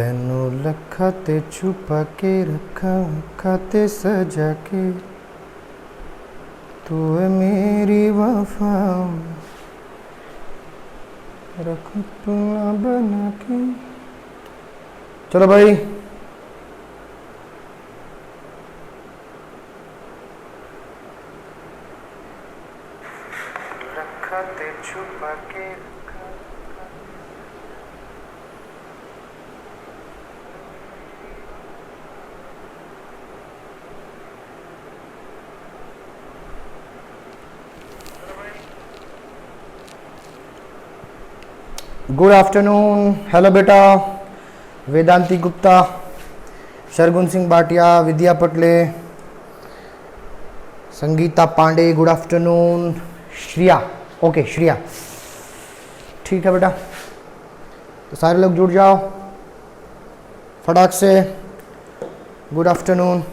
तेनू लखा ते छुपा के रखा खाते सजा के तू है मेरी वफा रख पुआ बना के। चलो भाई रखा ते छुपा के गुड आफ्टरनून। हेलो बेटा Vedanti Gupta, Shargun Singh Bhatia, Vidya Patle, Sangeeta Pande, good afternoon. Shriya, okay Shriya, ठीक है बेटा। तो सारे लोग जुड़ जाओ फटाक से। Good afternoon.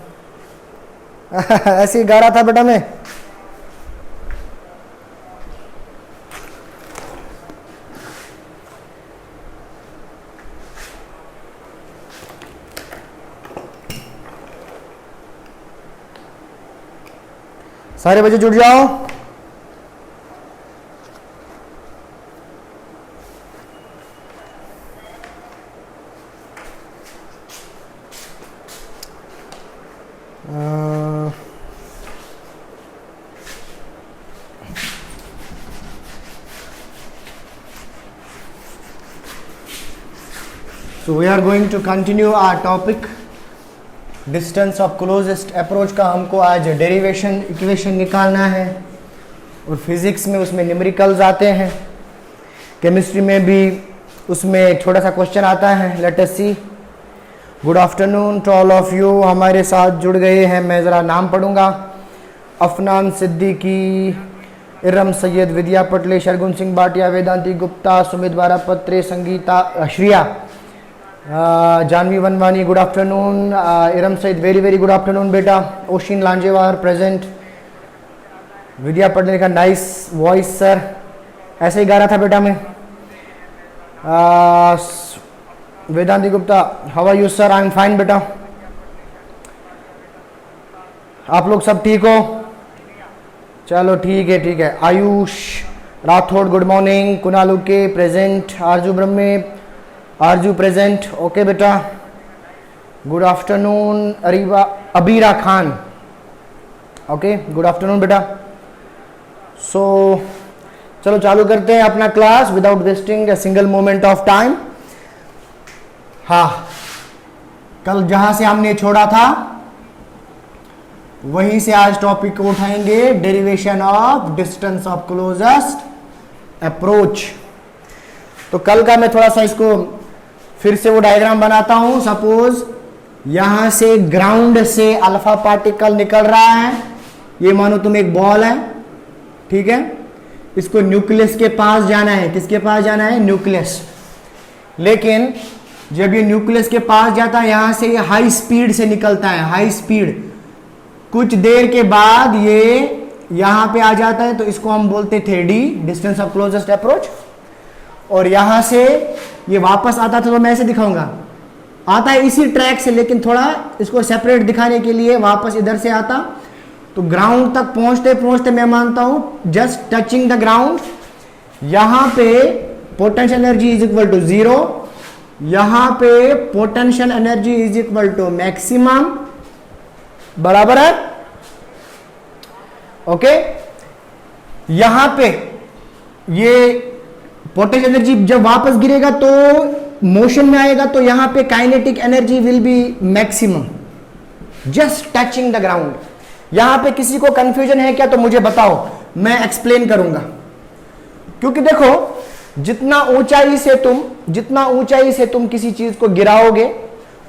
ऐसे ही गा रहा था बेटा मैं। सारे बच्चे जुड़ जाओ। So we are going to continue our topic distance of closest approach का। हमको आज डेरिवेशन इक्वेशन निकालना है और फिजिक्स में उसमें न्यूमेरिकल्स आते हैं, केमिस्ट्री में भी उसमें एक छोटा सा क्वेश्चन आता है। Let us see. Good afternoon to all of you. हमारे साथ जुड़ गए हैं, मैं ज़रा नाम पढ़ूंगा। Afnan Siddiqui, Iram Syed, Vidya Patle, Shargun Singh Bhatia, Vedanti Gupta, Sumit Barapatre, Sangeeta, Shriya, Janvi Vanwani, good afternoon. Iram Saeed, very very good afternoon बेटा। ओशिन लांजेवार प्रेजेंट। विद्या पटले का नाइस वॉइस सर, ऐसे ही गा रहा था बेटा मैं। Vedanti Gupta, how are you sir? I am fine बेटा। आप लोग सब ठीक हो? चलो ठीक है ठीक है। Ayush Rathore, good morning. Kunal Uke present. Aarzoo Brahme, Aarzoo present, okay बेटा। Good afternoon. Abira Khan, okay, good afternoon बेटा। सो चलो चालू करते हैं अपना class without wasting a single moment of time. हाँ, कल जहां से हमने छोड़ा था वहीं से आज टॉपिक को उठाएंगे, derivation of distance of closest approach. तो कल का मैं थोड़ा सा इसको फिर से वो डायग्राम बनाता हूं। सपोज यहां से ग्राउंड से अल्फा पार्टिकल निकल रहा है, ये मानो तुम एक बॉल है, ठीक है। इसको न्यूक्लियस के पास जाना है। किसके पास जाना है? न्यूक्लियस। लेकिन जब ये न्यूक्लियस के पास जाता है, यहां से ये हाई स्पीड से निकलता है, हाई स्पीड। कुछ देर के बाद ये यहां पे आ जाता है, तो इसको हम बोलते थे D, distance of closest approach. और यहां से ये वापस आता था, तो मैं ऐसे दिखाऊंगा, आता है इसी ट्रैक से, लेकिन थोड़ा इसको सेपरेट दिखाने के लिए वापस इधर से आता। तो ग्राउंड तक पहुंचते पहुंचते मैं मानता हूं जस्ट टचिंग द ग्राउंड, यहां पे potential energy is equal to 0, यहां पे potential energy is equal to maximum, बराबर है, ओके। यहां पे ये पोटेंशियल एनर्जी जब वापस गिरेगा तो मोशन में आएगा, तो यहां पे kinetic energy will B maximum, just touching the ground. यहां पे किसी को कंफ्यूजन है क्या? तो मुझे बताओ, मैं एक्सप्लेन करूंगा। क्योंकि देखो, जितना ऊंचाई से तुम किसी चीज को गिराओगे,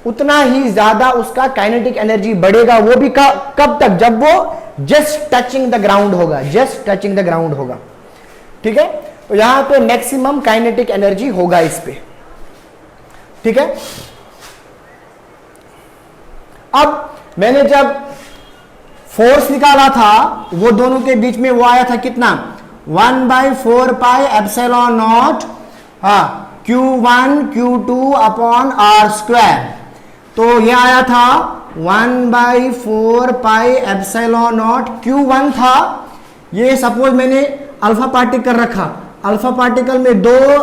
उतना ही ज्यादा उसका काइनेटिक एनर्जी बढ़ेगा। वो भी कब तक? जब वो जस्ट टचिंग द ग्राउंड होगा, जस्ट टचिंग द ग्राउंड होगा, ठीक है। तो यहां पे मैक्सिमम काइनेटिक एनर्जी होगा इस पे, ठीक है। अब मैंने जब फोर्स निकाला था, वो दोनों के बीच में वो आया था कितना? 1/4 पाई एप्सिलॉन नॉट, हाँ, Q1 Q2 upon r square. तो ये आया था 1/4 पाई एप्सिलॉन नॉट। Q1 था, ये सपोज मैंने अल्फा पार्टिकल रखा, अल्फा पार्टिकल में 2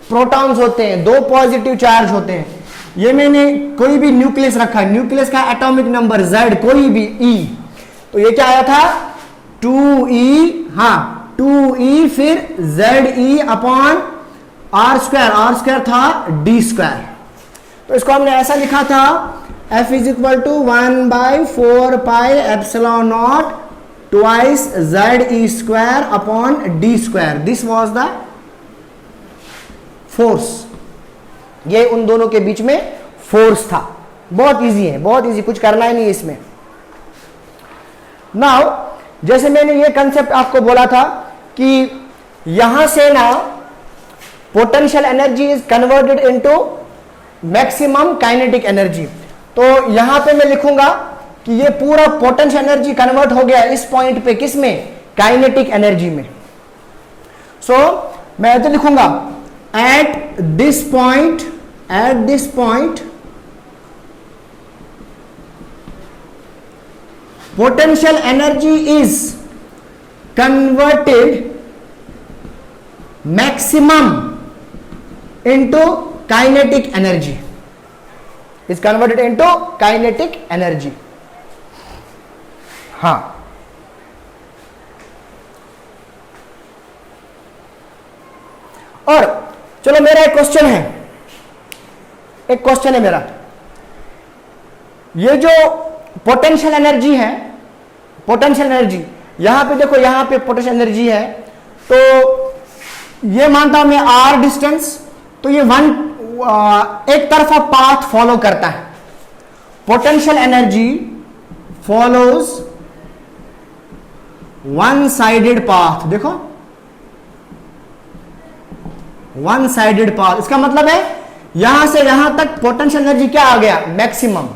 प्रोटॉन्स होते हैं, 2 पॉजिटिव चार्ज होते हैं। ये मैंने कोई भी न्यूक्लियस रखा, न्यूक्लियस का एटॉमिक नंबर Z, कोई भी E, तो ये क्या आया था 2E, हाँ 2E, फिर ZE upon r square, r square था D स्क्वायर। तो इसको हमने ऐसा लिखा था F is equal to 1/4 pi epsilon naught twice ZE square upon D square. This was the force, ये उन दोनों के बीच में फोर्स था। बहुत इजी है, बहुत इजी, कुछ करना ही नहीं इसमें। नाउ जैसे मैंने ये कंसेप्ट आपको बोला था कि यहां से ना potential energy is converted into maximum kinetic energy. तो यहां पे मैं लिखूंगा कि ये पूरा पोटेंशियल एनर्जी कन्वर्ट हो गया इस पॉइंट पे, किस में, काइनेटिक एनर्जी में। सो मैं तो लिखूंगा at this point potential energy is converted maximum into kinetic energy, is converted into kinetic energy। हाँ, और चलो मेरा एक क्वेश्चन है मेरा, ये जो पोटेंशियल एनर्जी है, पोटेंशियल एनर्जी यहां पे देखो, यहां पे पोटेंशियल एनर्जी है, तो ये मानता हूं मैं r डिस्टेंस, तो ये एक तरफा पाथ फॉलो करता है। Potential energy follows one sided path. देखो वन साइडेड पाथ, इसका मतलब है यहां से यहां तक पोटेंशियल एनर्जी क्या आ गया, मैक्सिमम।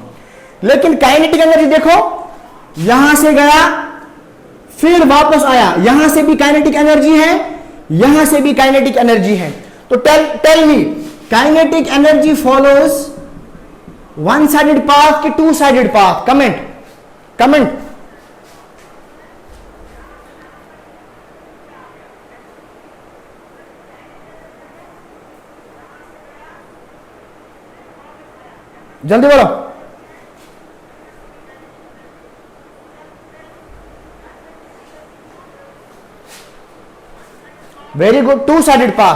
लेकिन काइनेटिक एनर्जी देखो, यहां से गया फिर वापस आया, यहां से भी काइनेटिक एनर्जी है, यहां से भी काइनेटिक एनर्जी है। तो tell me, kinetic energy follows one sided path कि टू साइडेड पाथ? कमेंट। जल्दी बोलो। Very good, two sided path.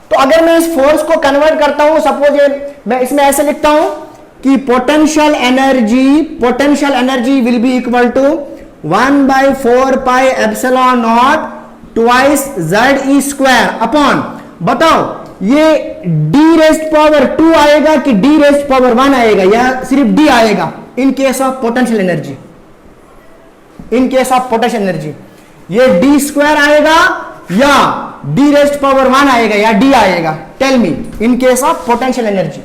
तो अगर मैं इस फोर्स को कन्वर्ट करता हूं, सपोज ये मैं इसमें ऐसे लिखता हूं कि potential energy will be equal to 1/4 pi epsilon naught twice ZE square upon, बताओ ये d रेस्ट पावर 2 आएगा कि d रेस्ट पावर 1 आएगा, या सिर्फ d आएगा इन case of potential energy? In case of potential energy ये d स्क्वायर आएगा या d रेस्ट पावर 1 आएगा या d आएगा? Tell me, in case of potential energy.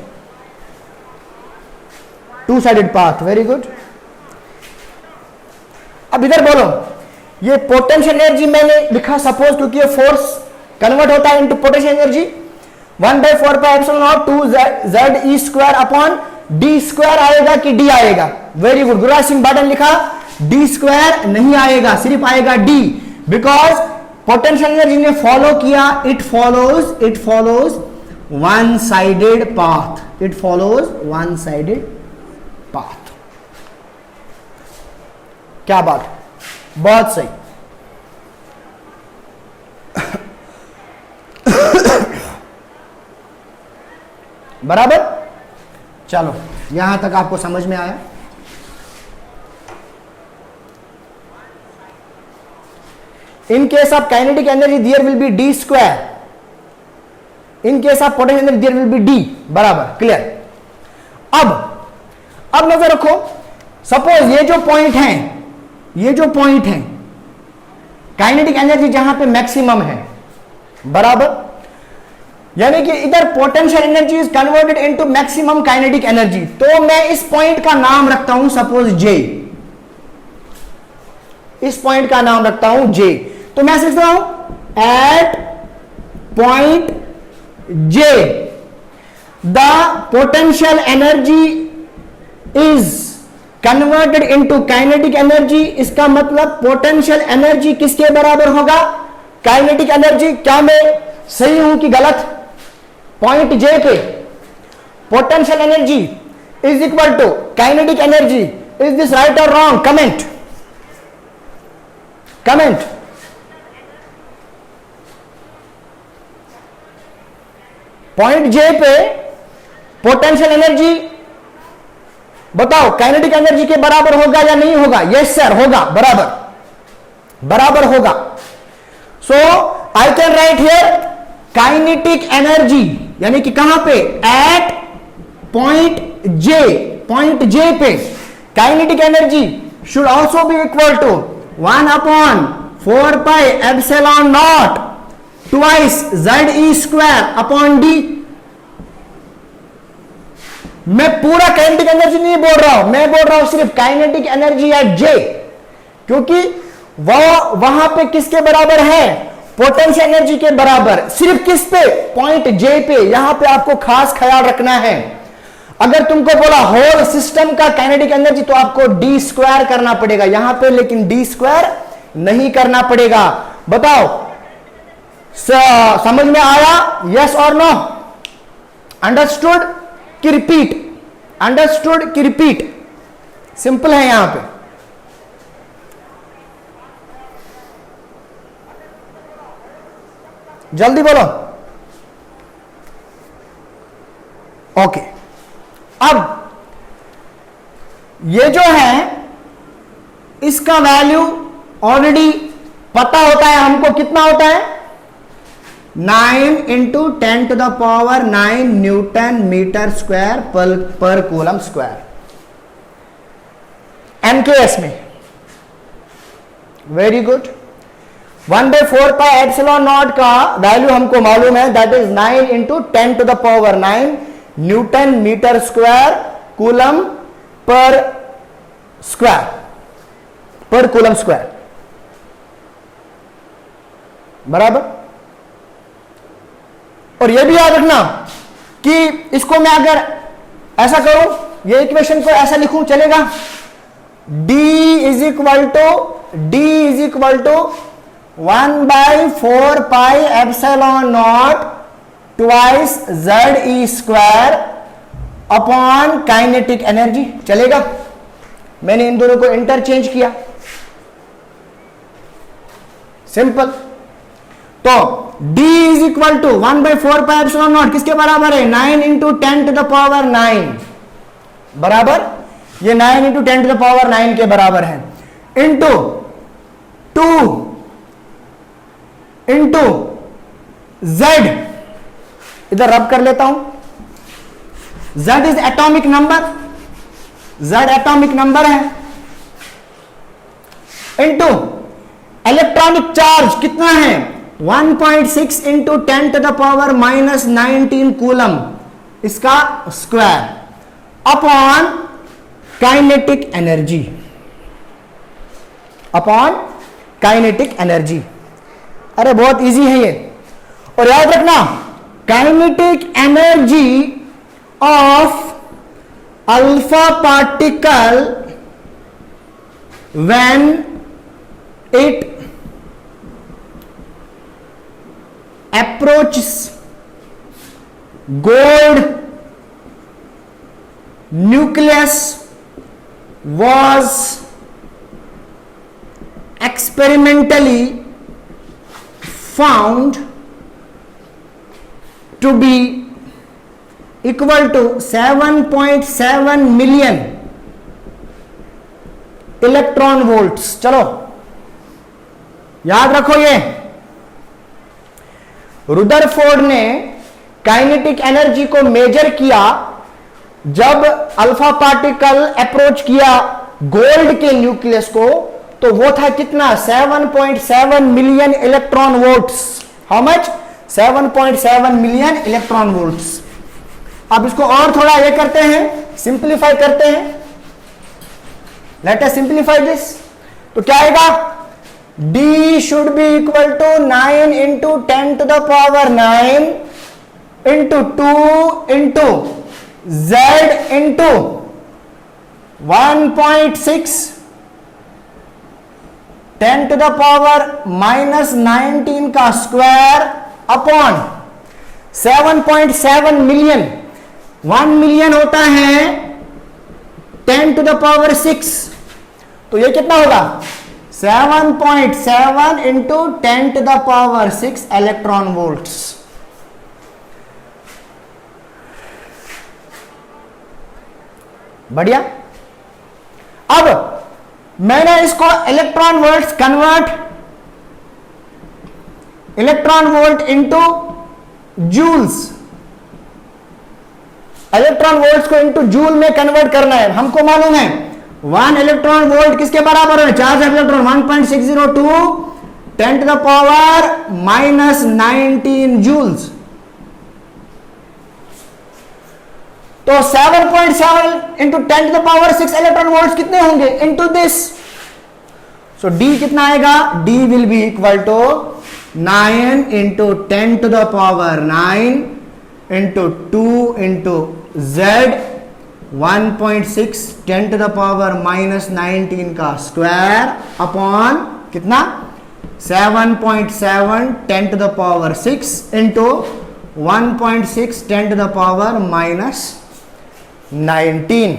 Two sided path, very good. अब इधर बोलो, ये पोटेंशियल एनर्जी मैंने लिखा सपोज, क्योंकि ये फोर्स कन्वर्ट होता है into potential energy, 1/4 pi epsilon not 2 ZE square upon d square आएगा कि d आएगा? वेरी गुड, गुरुराज सिंह बाटन लिखा d स्क्वायर नहीं आएगा, सिर्फ आएगा d, बिकॉज पोटेंशियल एनर्जी ने फॉलो किया, it follows one sided path, it follows one sided path. क्या बात, बहुत सही। बराबर, चलो यहां तक आपको समझ में आया। In case of kinetic energy there will be d square, in case of potential energy there will be d, बराबर, क्लियर। अब नजर रखो, सपोज ये जो पॉइंट है काइनेटिक एनर्जी जहां पे मैक्सिमम है, बराबर, यानी कि इधर potential energy is converted into maximum kinetic energy. तो मैं इस पॉइंट का नाम रखता हूं सपोज J, इस पॉइंट का नाम रखता हूं J। तो मैं सोचता हूं at point J, the potential energy is converted into kinetic energy. इसका मतलब पोटेंशियल एनर्जी किसके बराबर होगा? Kinetic energy. क्या मैं सही हूं कि गलत? पॉइंट जे पे potential energy is equal to kinetic energy. Is this right और wrong? Comment comment. Point J पे पोटेंशियल एनर्जी बताओ काइनेटिक एनर्जी के बराबर होगा या नहीं होगा? यस सर, होगा, बराबर होगा। So I can write here kinetic energy, यानी कि कहां पे? एट पॉइंट जे पे kinetic energy should also be equal to 1/4 pi epsilon naught twice ZE² upon D. मैं पूरा काइनेटिक एनर्जी नहीं बोल रहा हूं, मैं बोल रहा हूं सिर्फ काइनेटिक एनर्जी एट जे, क्योंकि वो वहां पे किसके बराबर है? पोटेंशियल एनर्जी के बराबर। सिर्फ किस पे? पॉइंट जे पे। यहां पे आपको खास ख्याल रखना है। अगर तुमको बोला होल सिस्टम का काइनेटिक एनर्जी तो आपको D² करना पड़ेगा यहां पे, लेकिन D² नहीं करना पड़ेगा। बताओ समझ में आया? यस और नो? अंडरस्टूड कि रिपीट? अंडरस्टूड कि रिपीट? सिंपल है यहां पे। जल्दी बोलो। ओके, अब ये जो है इसका वैल्यू ऑलरेडी पता होता है हमको। कितना होता है? 9 × 10⁹ newton metre square per coulomb square MKS में। Very good. 1/4 pi epsilon naught का वैल्यू हमको मालूम है, that is 9 × 10⁹ newton metre square coulomb per coulomb square, बराबर। और यह भी याद रखना कि इसको मैं अगर ऐसा करूं, ये इक्वेशन को ऐसा लिखूं, चलेगा? D is equal to 1/4 pi epsilon naught twice ZE² upon kinetic energy. चलेगा? मैंने इन दोनों को इंटरचेंज किया, सिंपल। तो D is equal to 1/4 pi epsilon naught किसके बराबर है? 9 × 10⁹ बराबर। ये 9 × 10⁹ के बराबर है, इंटू 2 इंटू Z। इधर रब कर लेता हूं। Z is atomic number, Z atomic number है, इंटू इलेक्ट्रॉनिक चार्ज कितना है? 1.6 × 10⁻⁻19 कूलम, इसका square upon kinetic energy, upon kinetic energy. अरे बहुत इजी है ये। और याद रखना kinetic energy of alpha particle when it approaches gold nucleus was experimentally found to be equal to 7.7 million electron volts. चलो याद रखो, ये रुदरफोर्ड ने काइनेटिक एनर्जी को मेजर किया जब अल्फा पार्टिकल अप्रोच किया गोल्ड के न्यूक्लियस को, तो वो था कितना? 7.7 million electron volts. How much? 7.7 million electron volts. अब इसको और थोड़ा ये करते हैं, सिंप्लीफाई करते हैं। Let us simplify this. तो क्या आएगा? D should be equal to 9 × 10⁹ into 2 into Z into 1.6 10 to the power -19 का स्क्वायर अपॉन 7.7 मिलियन। 1 मिलियन होता है 10 टू द पावर 6, तो ये कितना होगा 7.7 into 10 to the power 6 electron volts. बढ़िया। अब मैंने इसको electron volts convert, electron volt into joules, electron volts को इंटू जूल में कन्वर्ट करना है। हमको मालूम है 1 इलेक्ट्रॉन वोल्ट किसके बराबर है, charge of electron 1.602 10 to the power -19 joules. तो 7.7 into 10 to the power 6 electron volts कितने होंगे इंटू दिस। सो डी कितना आएगा, D will be equal to 9 into 10 to the power 9 into 2 into Z 1.6 10 to the power -19 का square upon कितना 7.7 10 to the power 6 into 1.6 10 to the power -19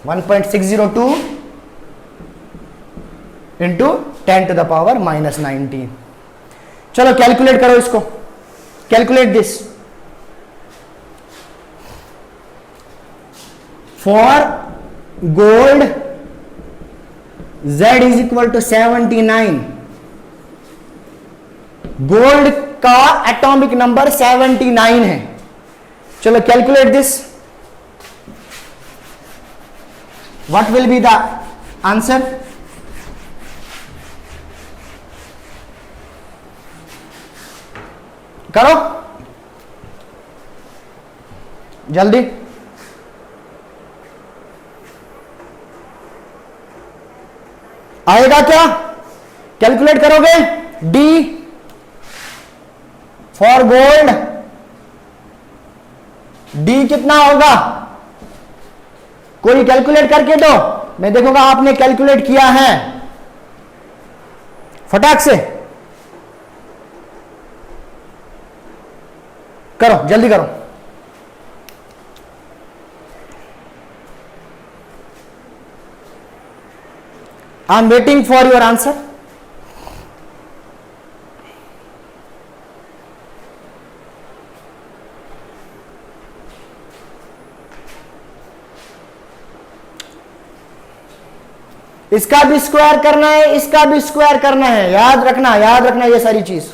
1.602 into 10 to the power -19। चलो calculate करो इसको, calculate this. For gold Z is equal to 79। Gold का atomic number 79 है। चलो calculate this, what will be the answer. करो जल्दी, आएगा क्या, कैलकुलेट करोगे। D फॉर गोल्ड, D कितना होगा, कोई कैलकुलेट करके दो, मैं देखूंगा आपने कैलकुलेट किया है फटाक से। करो जल्दी करो। I am waiting for your answer. इसका भी स्क्वायर करना है, इसका भी स्क्वायर करना है, याद रखना ये सारी चीज।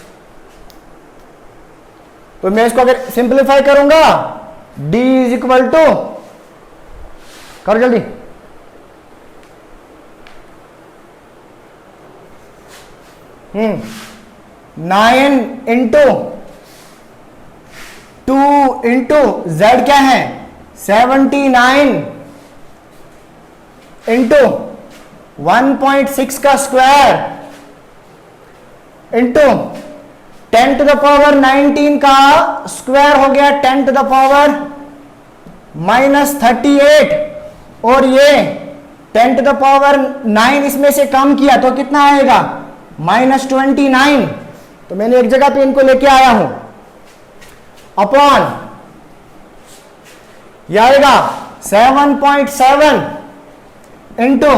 तो मैं इसको अगर सिंप्लीफाई करूंगा D इज इक्वल टू, करो जल्दी, हम्म 9 इंटू 2 इंटू Z क्या है 79 इंटू 1.6 का square into 10 to the power 19 का स्क्वायर हो गया 10 टू द पावर -38, और ये 10 टू द पावर 9 इसमें से कम किया तो कितना आएगा -29। तो मैंने एक जगह पे इनको लेके आया हूं, अपॉन यह आएगा 7.7 into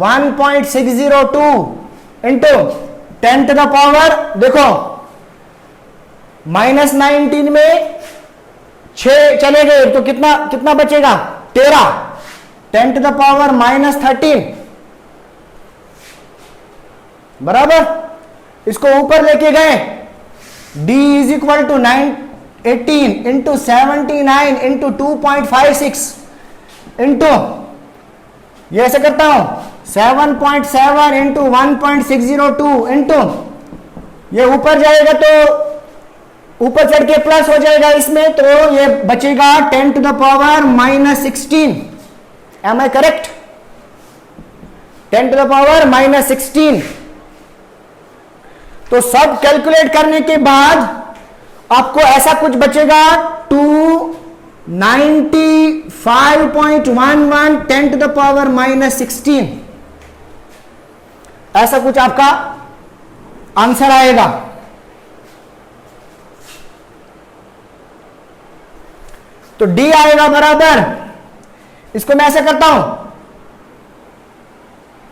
1.602 into 10 to the power, देखो -19 में 6 चले गए तो कितना कितना बचेगा 13, 10 टू द पावर -13 बराबर। इसको ऊपर लेके गए, D is equal to 18 into 79 into 2.56 into, ये ऐसे करता हूं 7.7 इंटू 1.602 इंटू, ये ऊपर जाएगा तो ऊपर चढ़ के प्लस हो जाएगा इसमें, तो ये बचेगा 10 to the power -16। Am I correct? 10 to the power -16। तो सब कैलकुलेट करने के बाद आपको ऐसा कुछ बचेगा 295.11 10 to the power -16, ऐसा कुछ आपका आंसर आएगा। तो डी आएगा बराबर, इसको मैं ऐसे करता हूं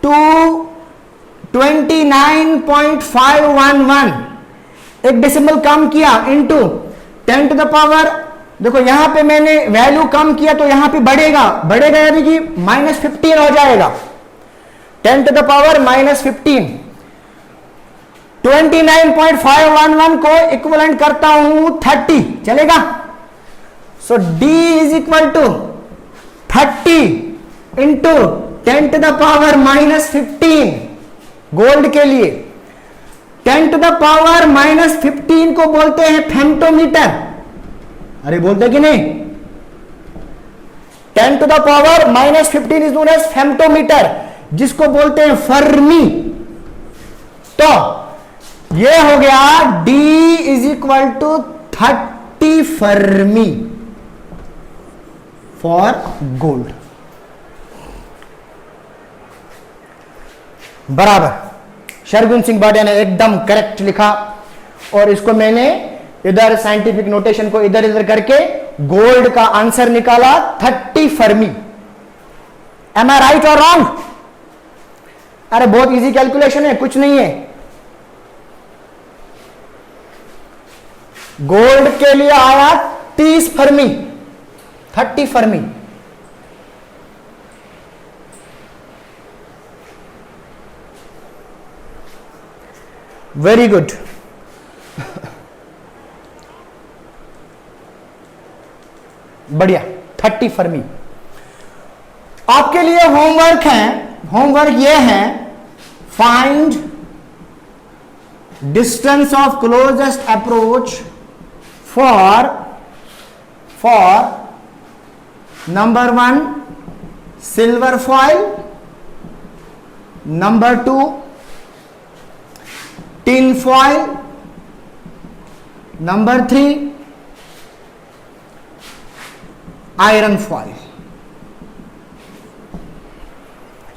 229.511, एक डेसिमल कम किया इनटू 10 टू द पावर, देखो यहां पे मैंने वैल्यू कम किया तो यहां पे बढ़ेगा यानी कि -15 हो जाएगा। 10 टू द पावर -15, 29.511 को इक्विवेलेंट करता हूं 30, चलेगा? So D is equal to 30 into 10 to the power -15 gold के लिए। 10 टू द पावर -15 को बोलते हैं फेम्टोमीटर। अरे बोलते कि नहीं? 10 to the power -15 is known as femtometre, जिसको बोलते हैं फर्मी। तो ये हो गया D is equal to 30 fermi for gold, बराबर। शरगुन सिंह भाटिया ने एकदम करेक्ट लिखा, और इसको मैंने इधर साइंटिफिक नोटेशन को इधर इधर करके गोल्ड का आंसर निकाला 30 फर्मी। एम आई राइट और रॉन्ग? अरे बहुत इजी कैलकुलेशन है, कुछ नहीं है। गोल्ड के लिए आया 30 फर्मी, 30 फर्मी। Very good. बढ़िया, 30 फर्मी। आपके लिए होमवर्क है, होमवर्क ये है, find distance of closest approach for number 1 silver foil, number 2 tin foil, number 3 iron foil.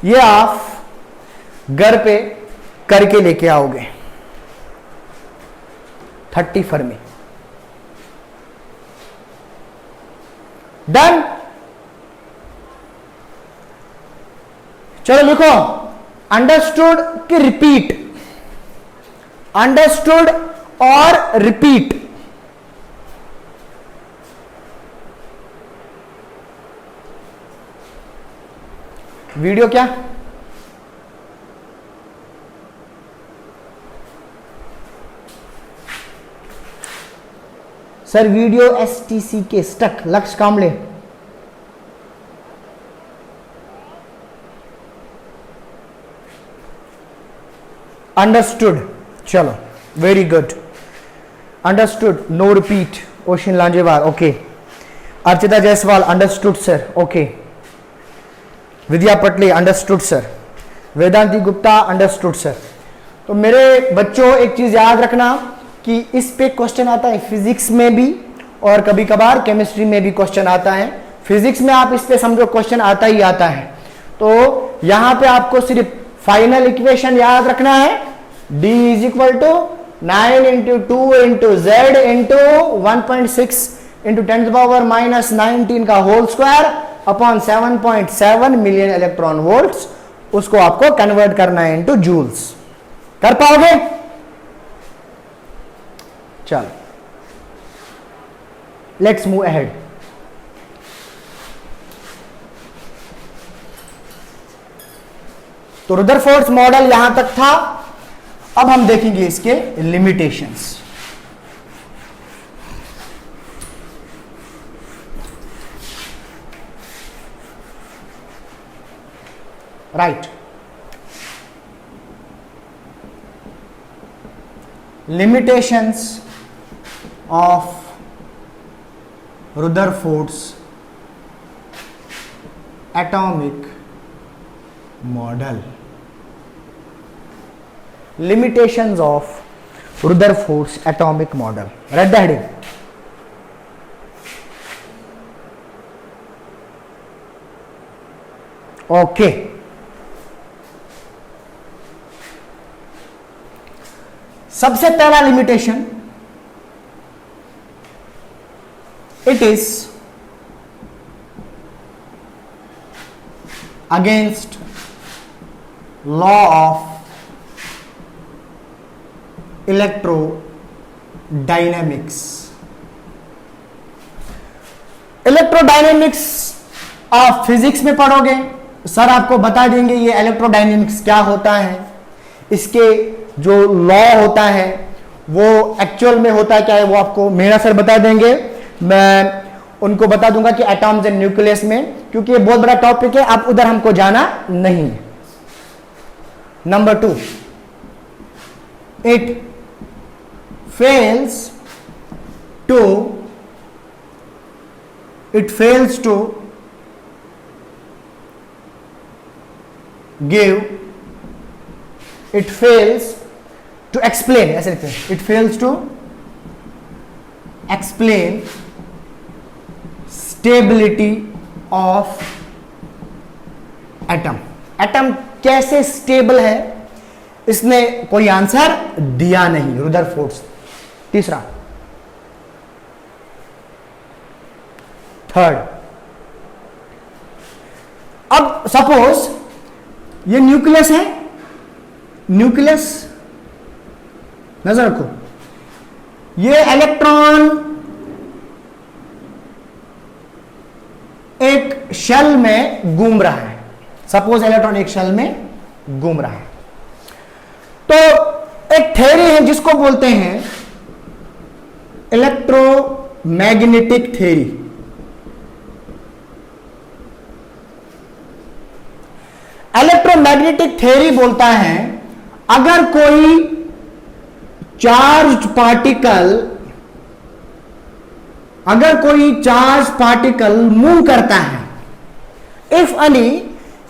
ये आप घर पे करके लेके आओगे 30 फर्मी। डन? चलो लिखो, अंडरस्टूड कि रिपीट, अंडरस्टूड और रिपीट। वीडियो क्या? सर वीडियो एसटीसी के स्टक, लक्ष्य कामले। अंडरस्टूड, चलो very good. Understood, no repeat. Oshin Lanjewar, okay. Archita Jaiswal, understood sir, okay. Vidya Patle, understood sir. Vedanti Gupta, understood sir. तो मेरे बच्चों एक चीज याद रखना कि इस पे क्वेश्चन आता है फिजिक्स में भी, और कभी कभार केमिस्ट्री में भी क्वेश्चन आता है। फिजिक्स में आप इस पे समझो क्वेश्चन आता ही आता है। तो यहां पे आपको सिर्फ फाइनल इक्वेशन याद रखना है, D is equal to 9 into 2 into Z into 1.6 into 10 to the power -19 का whole square upon 7.7 million electron volts. उसको आपको कन्वर्ट करना है इंटू जूल्स। कर पाओगे? चलो लेट्स मूव अहेड। तो रदरफोर्ड्स मॉडल यहां तक था। अब हम देखेंगे इसके limitations. Right, limitations of Rutherford's atomic model. Limitations of Rutherford's atomic model. Read the heading. Okay. सबसे पहला limitation, it is against law of electrodynamics. Electrodynamics आप फिजिक्स में पढ़ोगे, सर आपको बता देंगे ये इलेक्ट्रोडायनेमिक्स क्या होता है, इसके जो लॉ होता है वो एक्चुअल में होता है क्या है वो आपको मेरा सर बता देंगे. मैं उनको बता दूंगा कि एटॉम्स एंड न्यूक्लियस में, क्योंकि ये बहुत बड़ा टॉपिक है, आप उधर हमको जाना नहीं है. Number 2, it fails to give, it fails to explain, ऐसे लिखते हैं, it fails to explain stability of atom. Atom कैसे स्टेबल है इसने कोई आंसर दिया नहीं, रुदरफोर्ड. तीसरा, थर्ड, अब सपोज ये न्यूक्लियस है, न्यूक्लियस नजर रखो, ये इलेक्ट्रॉन एक शेल में घूम रहा है. सपोज इलेक्ट्रॉन एक शेल में घूम रहा है, तो एक थ्योरी है जिसको बोलते हैं इलेक्ट्रोमैग्नेटिक थ्योरी. इलेक्ट्रोमैग्नेटिक थ्योरी बोलता है अगर कोई चार्ज पार्टिकल मूव करता है, if any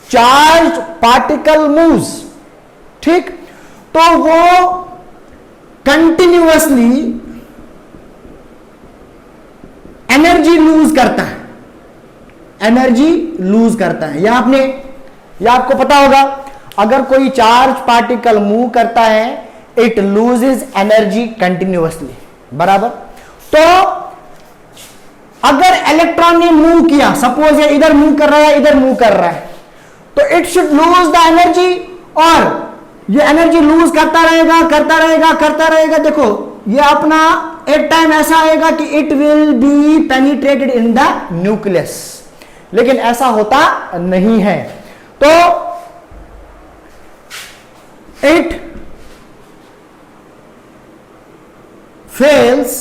charge particle moves, ठीक, तो वो कंटिन्यूअसली एनर्जी लूज करता है. या आपको पता होगा अगर कोई चार्ज पार्टिकल मूव करता है इट लूजेस एनर्जी कंटिन्यूअसली, बराबर. तो अगर इलेक्ट्रॉन ने मूव किया, सपोज ये इधर मूव कर रहा है, इधर मूव कर रहा है, तो it should lose the energy, और ये एनर्जी लूज करता रहेगा. देखो ये अपना एक टाइम ऐसा आएगा कि it will be penetrated in the nucleus, लेकिन ऐसा होता नहीं है. तो it fails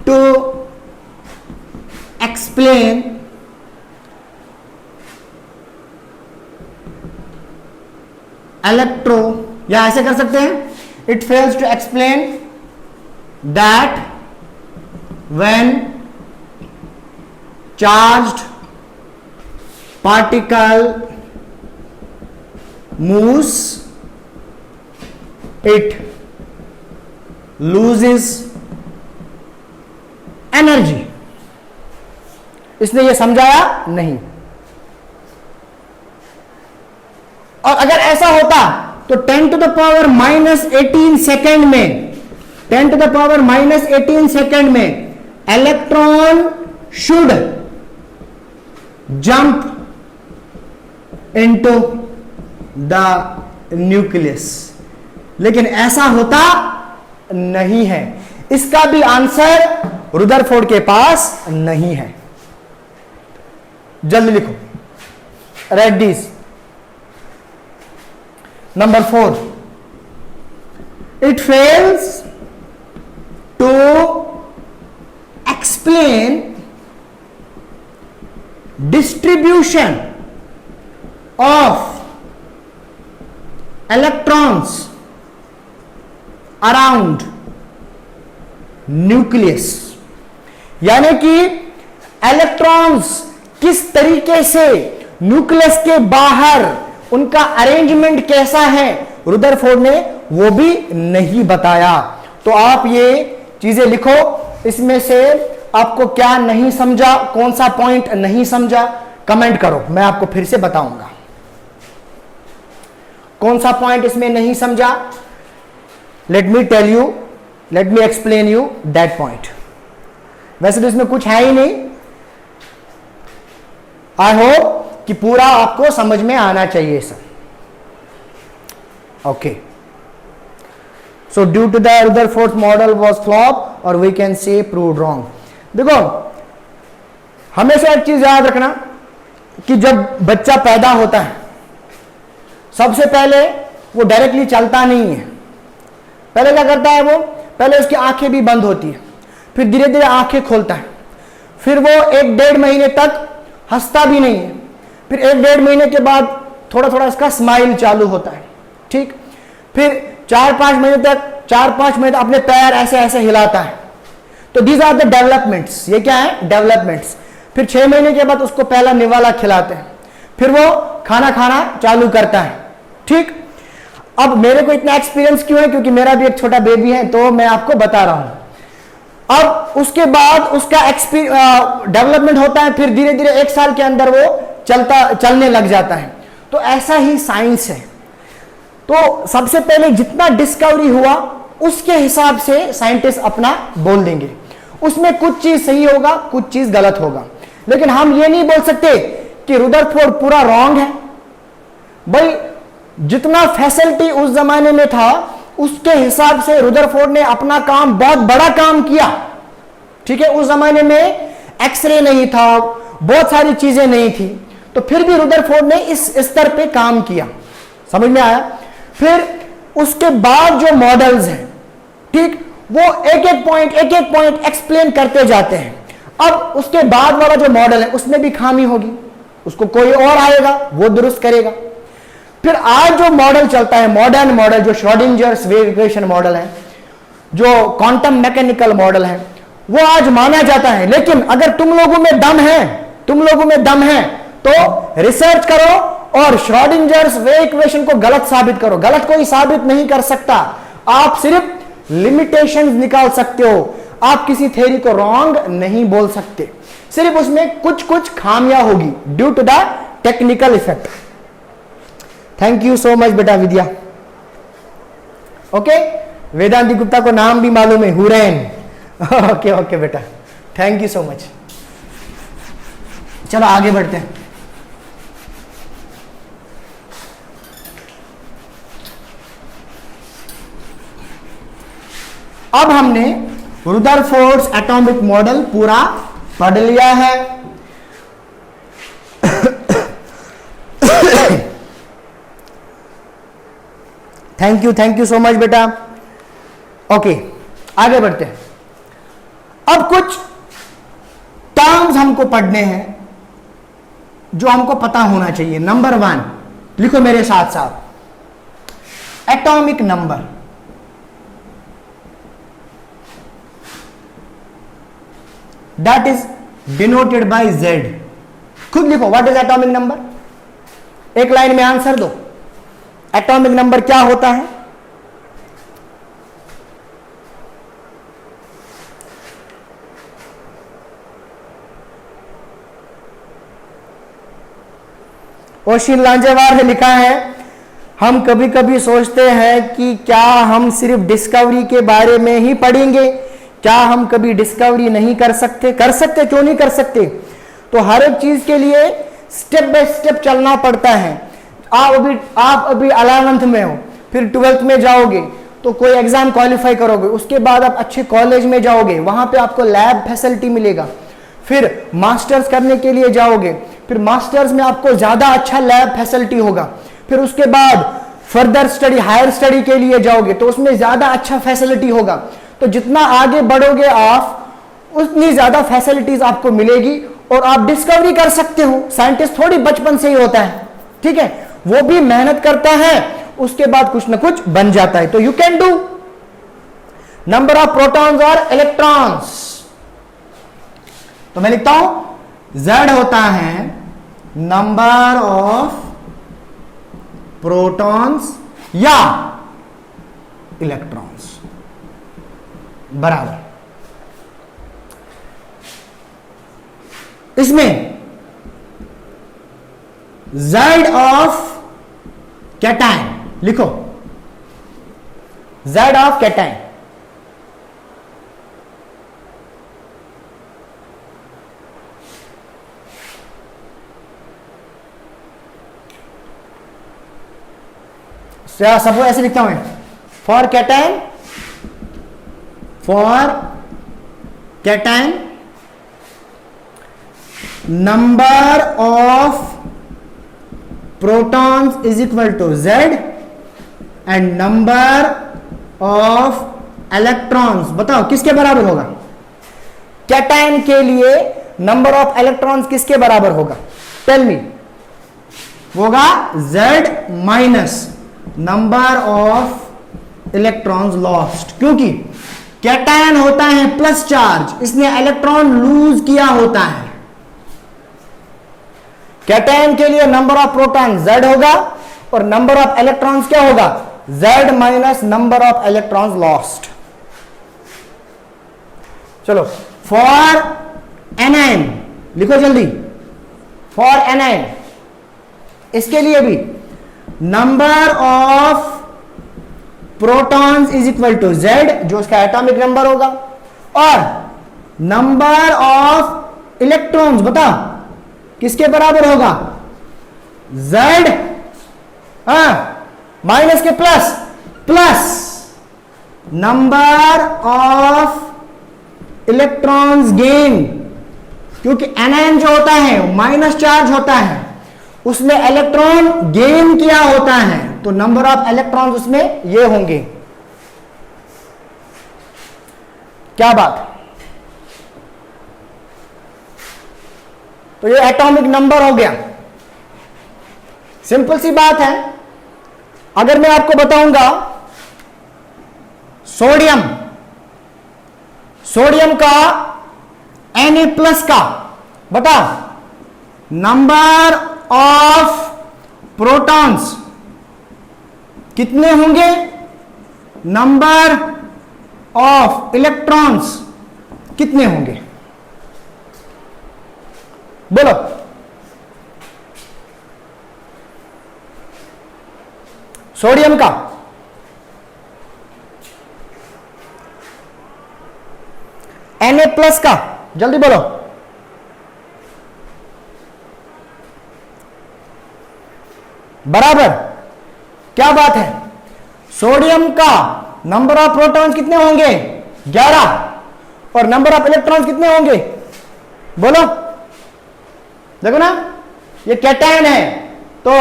to explain electro, या ऐसे कर सकते हैं, it fails to explain that when charged particle moves it loses energy. इसने यह समझाया नहीं. और अगर ऐसा होता तो 10 to the power -18 सेकेंड में, 10 to the power -18 सेकेंड में electron should jump into the nucleus, लेकिन ऐसा होता नहीं है. इसका भी आंसर रुदरफोर्ड के पास नहीं है. जल्दी लिखो, right this. Number 4, it fails to explain distribution of electrons around nucleus. यानी कि इलेक्ट्रॉन्स किस तरीके से न्यूक्लियस के बाहर उनका अरेंजमेंट कैसा है रुदरफोर्ड ने वो भी नहीं बताया। तो आप ये चीजें लिखो, इसमें से आपको क्या नहीं समझा, कौन सा पॉइंट नहीं समझा, कमेंट करो, मैं आपको फिर से बताऊंगा कौन सा पॉइंट इसमें नहीं समझा। Let me tell you, let me explain you that point. वैसे तो इसमें कुछ है ही नहीं, आई होप कि पूरा आपको समझ में आना चाहिए sir. Okay, so due to the Rutherford model was flop और we can say proved wrong. देखो, हमेशा एक चीज याद रखना कि जब बच्चा पैदा होता है, सबसे पहले वो डायरेक्टली चलता नहीं है। पहले क्या करता है वो, पहले उसकी आंखें भी बंद होती है, फिर धीरे धीरे आंखें खोलता है, फिर वो 1-1.5 महीने तक हंसता भी नहीं है, फिर 1-1.5 महीने के बाद थोड़ा थोड़ा इसका स्माइल चालू होता है, ठीक। फिर 4-5 महीने तक अपने पैर ऐसे ऐसे हिलाता है। तो दीज आर द डेवलपमेंट्स, ये क्या है, डेवलपमेंट्स। फिर 6 महीने के बाद उसको पहला निवाला खिलाते हैं, फिर वो खाना खाना चालू करता है, ठीक। अब मेरे को इतना एक्सपीरियंस क्यों है, क्योंकि मेरा भी एक छोटा बेबी है, तो मैं आपको बता रहा हूं। अब उसके बाद उसका डेवलपमेंट होता है, फिर धीरे धीरे 1 साल के अंदर वो चलने लग जाता है। तो ऐसा ही साइंस है। तो सबसे पहले जितना डिस्कवरी हुआ उसके हिसाब से साइंटिस्ट अपना बोल देंगे, उसमें कुछ चीज सही होगा, कुछ चीज गलत होगा। लेकिन हम ये नहीं बोल सकते कि रुदरफोर्ड पूरा रॉन्ग है। भाई, जितना फैसिलिटी उस जमाने में था उसके हिसाब से रुदरफोर्ड ने अपना काम, बहुत बड़ा काम किया, ठीक है। उस जमाने में एक्सरे नहीं था, बहुत सारी चीजें नहीं थी, तो फिर भी रुदरफोर्ड ने इस स्तर पे काम किया। समझ में आया। फिर उसके बाद जो मॉडल्स हैं, ठीक, वो एक एक पॉइंट एक्सप्लेन करते जाते हैं। अब उसके बाद वाला जो मॉडल है उसमें भी खामी होगी, उसको कोई और आएगा, वो दुरुस्त करेगा। फिर आज जो मॉडल चलता है, मॉडर्न मॉडल, जो श्रोडिंजर्स वेव इक्वेशन मॉडल है, जो क्वांटम मैकेनिकल मॉडल है, वो आज माना जाता है। लेकिन अगर तुम लोगों में दम है तो रिसर्च करो और श्रोडिंजर्स वेव इक्वेशन को गलत साबित करो। गलत कोई साबित नहीं कर सकता, आप सिर्फ लिमिटेशंस निकाल सकते हो। आप किसी थ्योरी को रॉन्ग नहीं बोल सकते, सिर्फ उसमें कुछ खामियां होगी due to the technical effect. Thank you so much बेटा विद्या। ओके, वेदांती गुप्ता को नाम भी मालूम है, हुरैन। ओके बेटा, थैंक यू सो मच। चलो आगे बढ़ते हैं। अब हमने रुदरफोर्ड्स एटॉमिक मॉडल पूरा पढ़ लिया है। थैंक यू सो मच बेटा। ओके, आगे बढ़ते हैं। अब कुछ टर्म्स हमको पढ़ने हैं जो हमको पता होना चाहिए। नंबर 1 लिखो मेरे साथ साथ, atomic number. That is denoted by Z। खुद लिखो, व्हाट इज एटॉमिक नंबर, एक लाइन में आंसर दो। एटॉमिक नंबर क्या होता है? ओशिन लांजेवार ने लिखा है, हम कभी कभी सोचते हैं कि क्या हम सिर्फ डिस्कवरी के बारे में ही पढ़ेंगे, क्या हम कभी डिस्कवरी नहीं कर सकते? क्यों नहीं कर सकते? तो हर एक चीज के लिए स्टेप बाय स्टेप चलना पड़ता है। आप अभी 11th में हो, फिर 12th में जाओगे तो कोई एग्जाम क्वालिफाई करोगे, उसके बाद आप अच्छे कॉलेज में जाओगे, वहां पे आपको लैब फैसिलिटी मिलेगा। फिर मास्टर्स करने के लिए जाओगे, फिर मास्टर्स में आपको ज्यादा अच्छा लैब फैसिलिटी होगा। फिर उसके बाद फर्दर स्टडी, हायर स्टडी के लिए जाओगे तो उसमें ज्यादा अच्छा फैसिलिटी होगा। तो जितना आगे बढ़ोगे आप, उतनी ज्यादा फैसिलिटीज आपको मिलेगी और आप डिस्कवरी कर सकते हो। साइंटिस्ट थोड़ी बचपन से ही होता है, ठीक है, वो भी मेहनत करता है, उसके बाद कुछ ना कुछ बन जाता है। तो you can do. Number of protons और इलेक्ट्रॉन्स, तो मैं लिखता हूं Z होता है नंबर ऑफ प्रोटॉन्स या इलेक्ट्रॉन्स बराबर। इसमें Z ऑफ कैटायन लिखो, Z ऑफ कैटायन सब ऐसे लिखता हूं मैं, for cation number of protons is equal to Z and number of electrons, बताओ किसके बराबर होगा? कैटायन के लिए नंबर ऑफ इलेक्ट्रॉन्स किसके बराबर होगा? Tell me. होगा Z minus number of electrons lost, क्योंकि कैटायन होता है प्लस चार्ज, इसने इलेक्ट्रॉन लूज किया होता है। कैटायन के लिए नंबर ऑफ प्रोटॉन Z होगा और नंबर ऑफ इलेक्ट्रॉन्स क्या होगा? Z minus number of electrons lost. चलो फॉर एनायन लिखो जल्दी, फॉर एनायन इसके लिए भी number of protons is equal to Z, जो उसका एटॉमिक नंबर होगा, और नंबर ऑफ इलेक्ट्रॉन्स बता किसके बराबर होगा? Z माइनस के plus number of electrons gain, क्योंकि एनायन जो होता है माइनस चार्ज होता है, उसमें इलेक्ट्रॉन गेन किया होता है, तो नंबर ऑफ इलेक्ट्रॉन्स उसमें ये होंगे। क्या बात? तो ये एटॉमिक नंबर हो गया। सिंपल सी बात है। अगर मैं आपको बताऊंगा सोडियम का Na+ का बता नंबर ऑफ प्रोटॉन्स कितने होंगे, नंबर ऑफ इलेक्ट्रॉन्स कितने होंगे, बोलो। सोडियम का Na+ का जल्दी बोलो। बराबर। क्या बात है? सोडियम का नंबर ऑफ प्रोटॉन्स कितने होंगे? 11, और नंबर ऑफ इलेक्ट्रॉन्स कितने होंगे, बोलो। देखो ना, ये कैटायन है, तो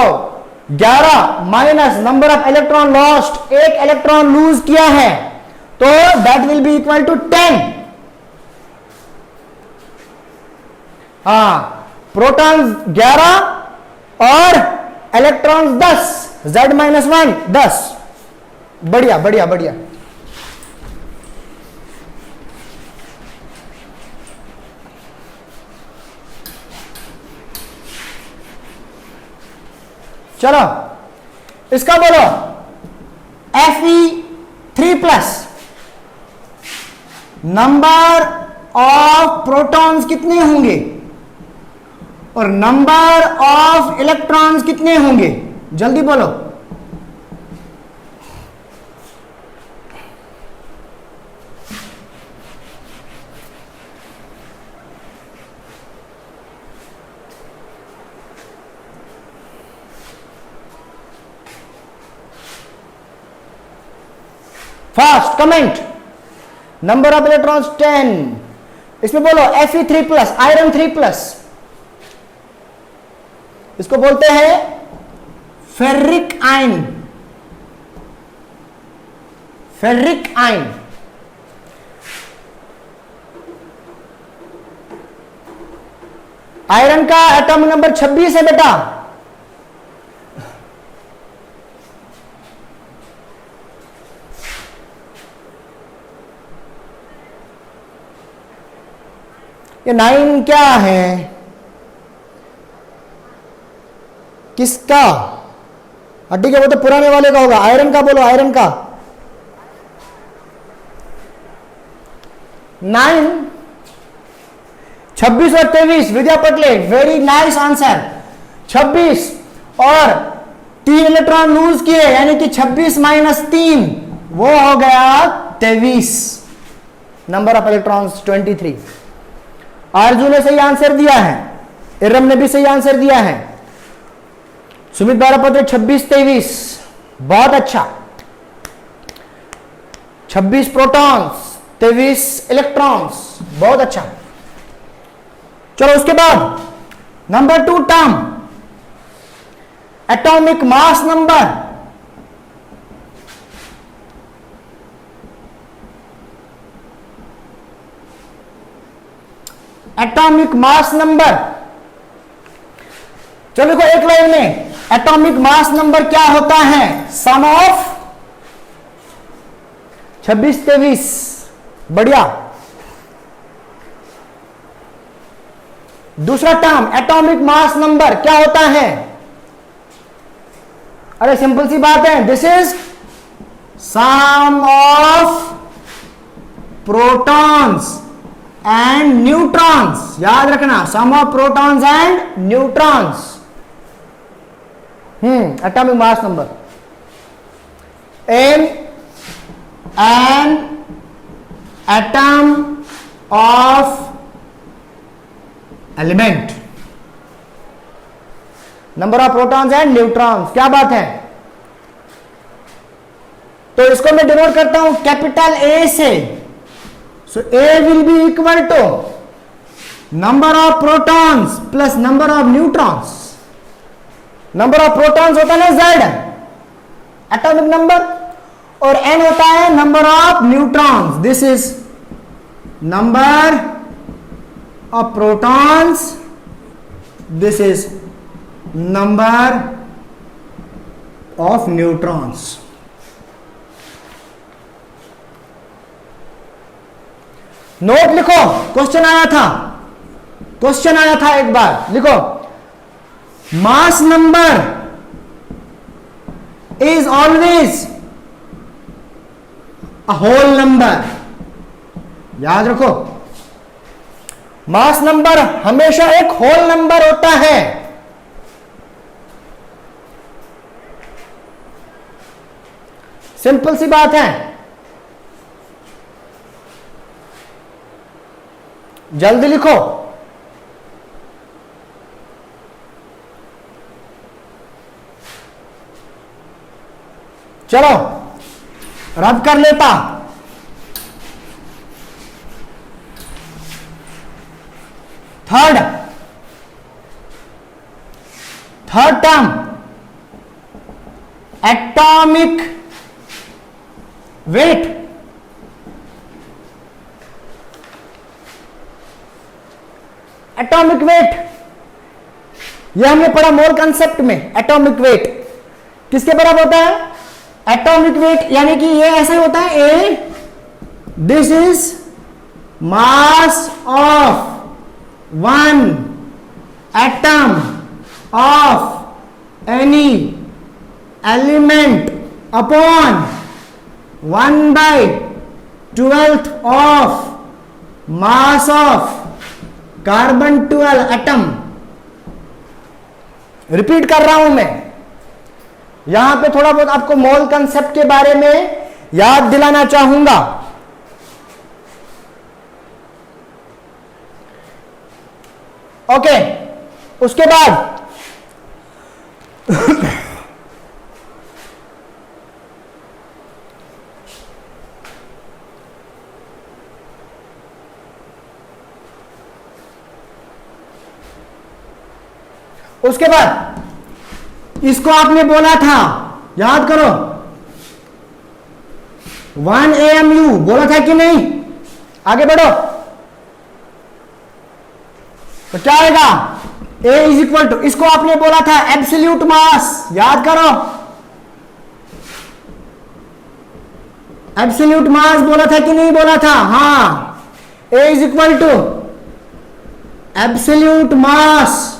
11 minus number of electron lost, एक इलेक्ट्रॉन लूज किया है, तो that will be equal to 10। Protons 11 और इलेक्ट्रॉन्स 10, Z माइनस 1 10। बढ़िया बढ़िया बढ़िया। चलो इसका बोलो Fe3+, नंबर ऑफ प्रोटॉन्स कितने होंगे और नंबर ऑफ इलेक्ट्रॉन्स कितने होंगे, जल्दी बोलो। Fast comment. Number of electrons 10। इसमें बोलो Fe3+, आयरन 3+, इसको बोलते हैं ferric ion. Ferric ion iron का एटॉमिक नंबर 26 है बेटा। ये 9 क्या है, किसका? ठीक है, वो तो पुराने वाले का होगा। आयरन का बोलो, आयरन का 9, 26 और 23। विद्या पटले, वेरी नाइस आंसर। 26 और 3 इलेक्ट्रॉन लूज किए, यानी कि 26 माइनस 3 वो हो गया 23। Number of electrons 23। आरजू ने सही आंसर दिया है, इरम ने भी सही आंसर दिया है। सुमित बारापत्र 26, 23, बहुत अच्छा। 26 प्रोटॉन्स, 23 इलेक्ट्रॉन्स, बहुत अच्छा। चलो उसके बाद number 2 term, atomic mass number. Atomic mass number, चलो देखो एक लाइन में, एटॉमिक मास नंबर क्या होता है? सम ऑफ 26, 23, बढ़िया। दूसरा टर्म, एटॉमिक मास नंबर क्या होता है? अरे सिंपल सी बात है, this is sum of protons and neutrons. याद रखना, sum of protons and neutrons. Atomic mass number in an atom of element, number of protons and neutrons. क्या बात है? तो इसको मैं डिनोट करता हूं कैपिटल ए से। So A will be equal to number of protons plus number of neutrons. Number of protons होता है ना Z, एटॉमिक नंबर, और N होता है number of neutrons. This is number of protons, this is number of neutrons. Note लिखो, question आया था, question आया था एक बार, लिखो mass number is always a whole number. याद रखो, मास नंबर हमेशा एक होल नंबर होता है। सिंपल सी बात है, जल्दी लिखो। चलो रब कर लेता। Third term, atomic weight. Atomic weight यह हमने पढ़ा मोल कंसेप्ट में। एटॉमिक वेट किसके बराबर होता है? एटॉमिक वेट यानी कि ये ऐसा होता है, A this is mass of one atom of any element upon 1/12 of mass of carbon 12 atom. Repeat कर रहा हूं मैं, यहां पे थोड़ा बहुत आपको मोल कंसेप्ट के बारे में याद दिलाना चाहूंगा। ओके, उसके बाद उसके बाद इसको आपने बोला था, याद करो, 1 AMU बोला था कि नहीं? आगे बढ़ो, तो क्या आएगा? A इज इक्वल टू, इसको आपने बोला था एब्सोल्यूट मास। याद करो, एब्सोल्यूट मास बोला था कि नहीं बोला था? हाँ, A is equal to absolute mass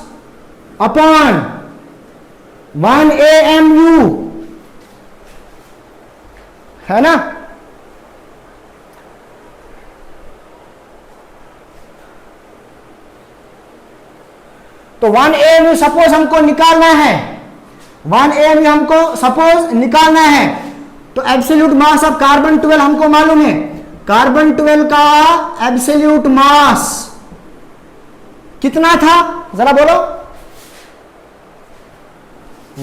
upon 1 AMU है ना। तो 1 AMU सपोज हमको निकालना है, 1 AMU हमको सपोज निकालना है, तो एब्सोल्यूट मास ऑफ कार्बन 12 हमको मालूम है, कार्बन 12 का एब्सोल्यूट मास कितना था जरा बोलो,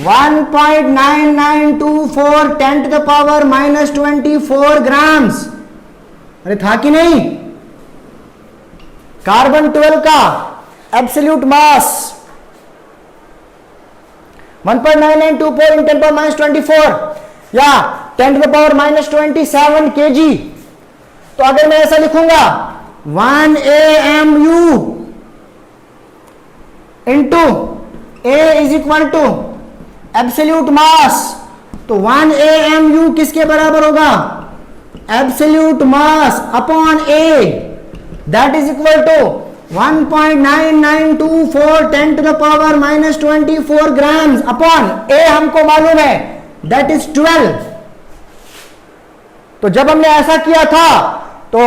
1.9924 10 to the power -24 ग्राम्स। अरे था कि नहीं, कार्बन 12 का absolute mass 1.9924 × 10 to the power -24 या 10 to the power -27 kg। तो अगर मैं ऐसा लिखूंगा 1 AMU into A is equal to absolute mass, तो 1 AMU किसके बराबर होगा, absolute mass upon A, that is equal to 1.9924 10 to the power -24 grams upon A हमको मालूम है दैट इज 12। तो जब हमने ऐसा किया था तो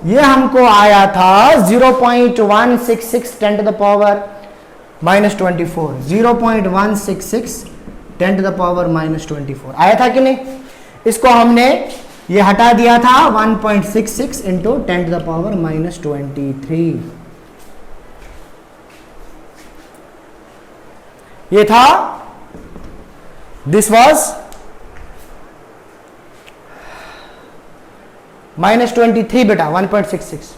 ये हमको आया था 0.166 10 to the power -24, 0.166 10 to the power -24 आया था कि नहीं। इसको हमने ये हटा दिया था 1.66 इंटू 10 to the power -23, ये था, दिस वॉज -23 बेटा 1.66।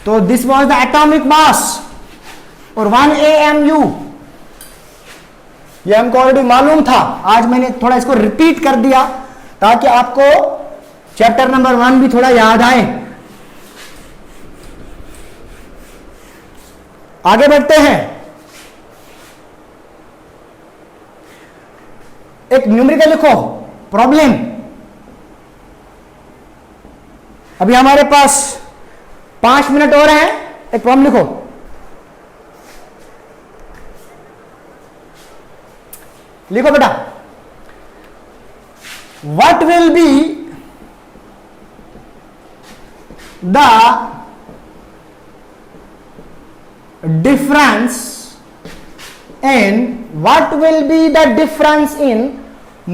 तो this was the atomic mass और 1 AMU ये हमको ऑलरेडी मालूम था, आज मैंने थोड़ा इसको रिपीट कर दिया ताकि आपको चैप्टर नंबर 1 भी थोड़ा याद आए। आगे बढ़ते हैं, एक न्यूमेरिकल लिखो प्रॉब्लम। अभी हमारे पास 5 मिनट और हैं, एक प्रॉब्लम लिखो। लिखो बेटा, what will be the difference in what will be the difference in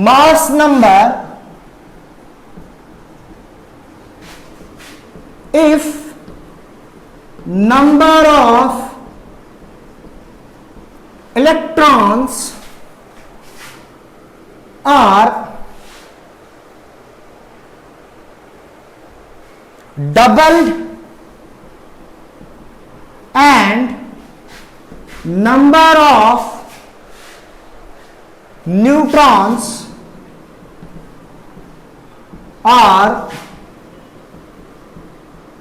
mass number if number of electrons are doubled and number of neutrons are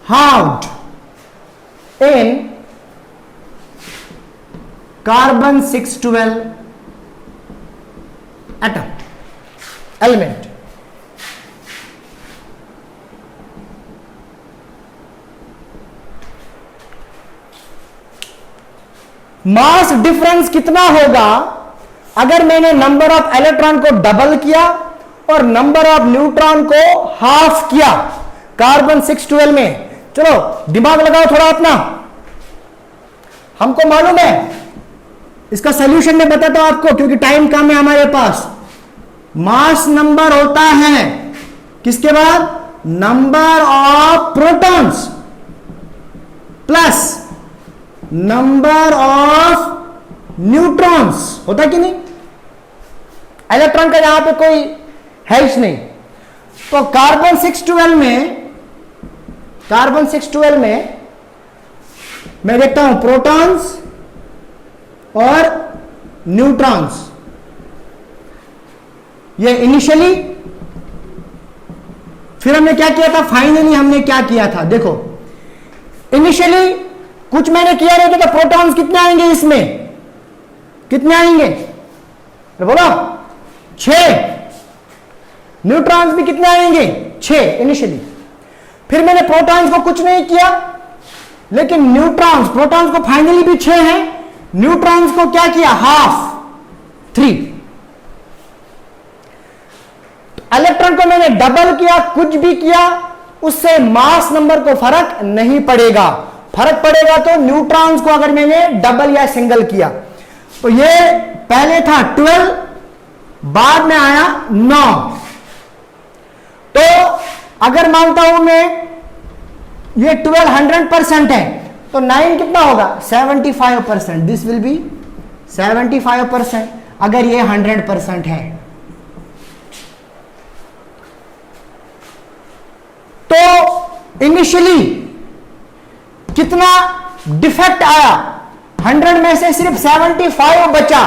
halved in carbon 612 atom element। Mass difference कितना होगा अगर मैंने number of electron को double किया और number of neutron को half किया carbon 612 में। चलो दिमाग लगाओ थोड़ा अपना, हमको मालूम है इसका सॉल्यूशन मैं बताता हूं आपको क्योंकि टाइम कम है हमारे पास। मास नंबर होता है किसके बाद, number of protons plus number of neutrons, होता कि नहीं। इलेक्ट्रॉन का यहां पे कोई है ही नहीं। तो कार्बन 612 में मैं देखता हूं प्रोटॉन्स और न्यूट्रॉन्स। ये इनिशियली, फिर हमने क्या किया था, फाइनली हमने क्या किया था। देखो इनिशियली कुछ मैंने किया नहीं था, तो प्रोटॉन्स कितने आएंगे इसमें, कितने आएंगे तो बोलो 6। न्यूट्रॉन्स भी कितने आएंगे 6 इनिशियली। फिर मैंने प्रोटॉन्स को कुछ नहीं किया, लेकिन न्यूट्रॉन्स, प्रोटॉन्स को फाइनली भी 6 हैं, न्यूट्रॉन्स को क्या किया हाफ 3। इलेक्ट्रॉन को मैंने डबल किया, कुछ भी किया, उससे मास नंबर को फर्क नहीं पड़ेगा। फर्क पड़ेगा तो न्यूट्रॉन्स को अगर मैंने डबल या सिंगल किया। तो ये पहले था 12, बाद में आया 9। तो अगर मानता हूं मैं ये 12 100% है, तो 9 कितना होगा? 75%। दिस विल बी 75% अगर ये 100% है। तो इनिशियली कितना डिफेक्ट आया? 100 में से सिर्फ 75 बचा।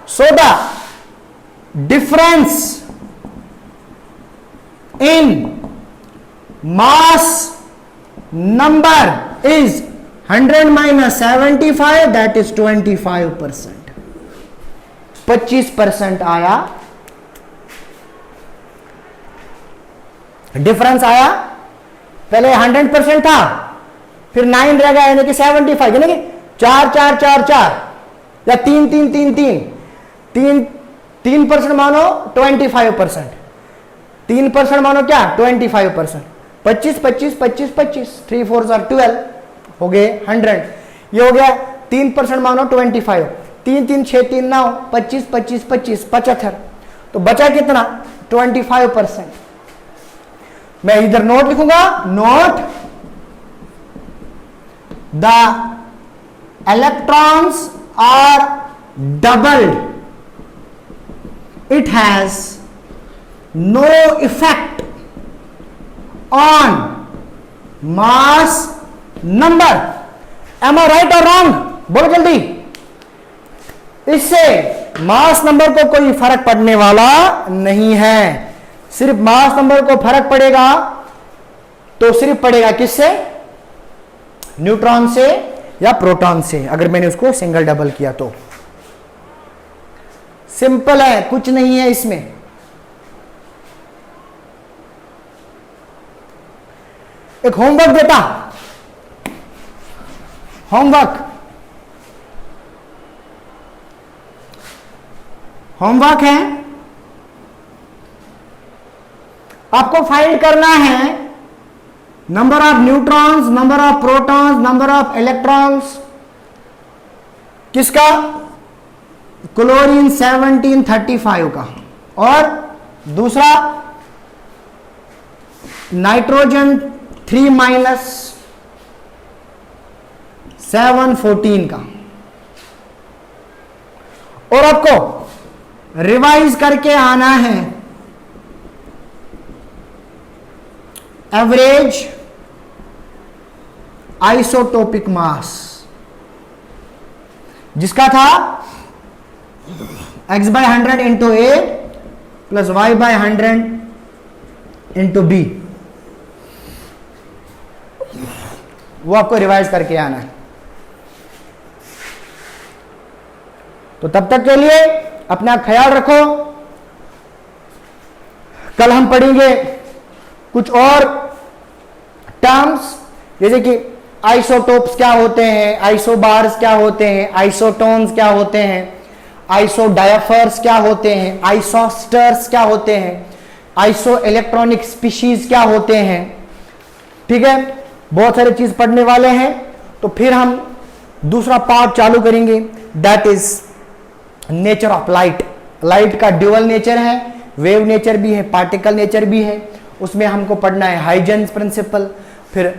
So the difference in mass number is 100 minus 75, that is 25%। 25% आया डिफरेंस आया। पहले 100% था, फिर 9 रह गया, यानी कि 75, यानी कि 4 4 4 4 या 3 3 3 3 3% मानो 25%, 3% मानो क्या? 25%। 25 25 25 25 3 4 12 हो गए 100। ये हो गया 3% मानो 25, 3 3 6 3 9 25 25 25 75। तो बचा कितना? 25%। मैं इधर नोट लिखूंगा, note the electrons are doubled, it has no effect on mass number. Am I right or wrong? बोलो जल्दी। इससे मास नंबर को कोई फर्क पड़ने वाला नहीं है। सिर्फ मास नंबर को फर्क पड़ेगा तो सिर्फ पड़ेगा किससे? न्यूट्रॉन से या प्रोटॉन से, अगर मैंने उसको सिंगल डबल किया तो। सिंपल है, कुछ नहीं है इसमें। एक होमवर्क देता, होमवर्क है, आपको फाइंड करना है number of neutrons, number of protons, number of electrons. किसका? क्लोरीन 1735 का। और दूसरा नाइट्रोजन 3 - 714 का। और आपको रिवाइज करके आना है एवरेज आइसोटोपिक मास, जिसका था x/100 इंटू ए प्लस y/100 इंटू बी। वो आपको रिवाइज करके आना है। तो तब तक के लिए अपना ख्याल रखो। कल हम पढ़ेंगे कुछ और टर्म्स, जैसे कि आइसोटोप्स क्या होते हैं, आइसोबार्स क्या होते हैं, आइसोटोन्स क्या होते हैं, आइसोडायफर्स क्या होते हैं, आइसोस्टर्स क्या होते हैं, आइसो इलेक्ट्रॉनिक स्पीशीज क्या होते हैं। ठीक है, बहुत सारी चीज पढ़ने वाले हैं। तो फिर हम दूसरा पार्ट चालू करेंगे, that is nature of light. Light का ड्यूअल नेचर है, वेव नेचर भी है, पार्टिकल नेचर भी है। उसमें हमको पढ़ना है हाइजेंस प्रिंसिपल, फिर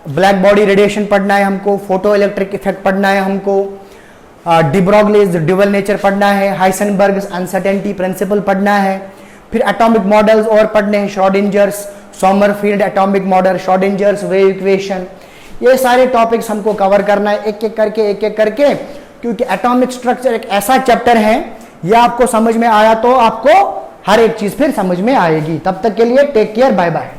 ब्लैक बॉडी रेडिएशन पढ़ना है हमको, फोटो इलेक्ट्रिक इफेक्ट पढ़ना है हमको, डी ब्रोगलीज ड्यूअल नेचर पढ़ना है, हाइसेनबर्ग्स अनसर्टेनिटी प्रिंसिपल पढ़ना है, फिर एटॉमिक मॉडल्स और पढ़ने हैं, Schrodinger's Sommerfeld atomic model, Schrodinger's wave equation. ये सारे टॉपिक्स हमको कवर करना है एक एक करके, क्योंकि एटॉमिक स्ट्रक्चर एक ऐसा चैप्टर है, ये आपको समझ में आया तो आपको हर एक चीज फिर समझ में आएगी। तब तक के लिए टेक केयर, बाय बाय।